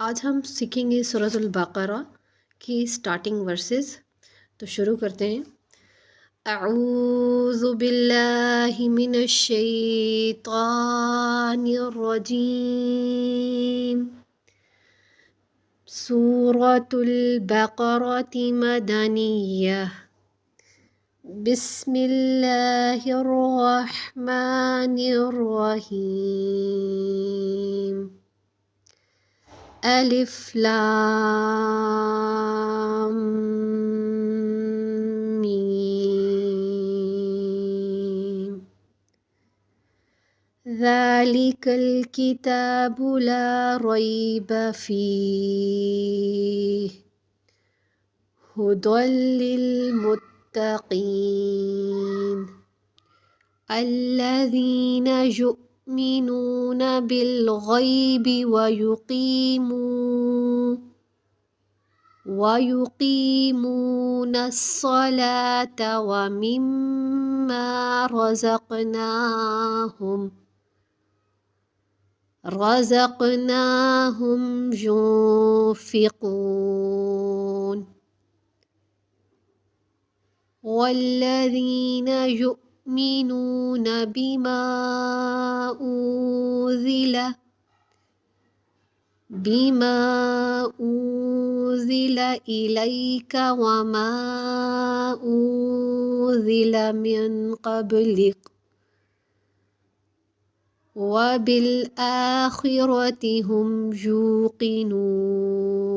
आज हम सीखेंगे सूरतुल बक़रा की स्टार्टिंग वर्सेस। तो शुरू करते हैं। अऊज़ु बिल्लाहि मिनश शैतानिर रजीम। सूरतुल बक़रति मदनिय्यह। बिस्मिल्लाहिर रहमानिर रहीम। अलिफ लाम मीम। ज़ालिकल किताबु ला रैब फ़ीह हुदल लिल मुत्तक़ीन अल्लज़ीना युमिनून बिल गैबि वयुकीमूनस्सलात व मिम्मा रज़क़नाहुम युन्फ़िक़ून वल्लज़ीना युमिनून बिमा उन्ज़िल इलैक वमा उन्ज़िल मिन क़ब्लिक वबिल आखिरति हुम यूक़िनून।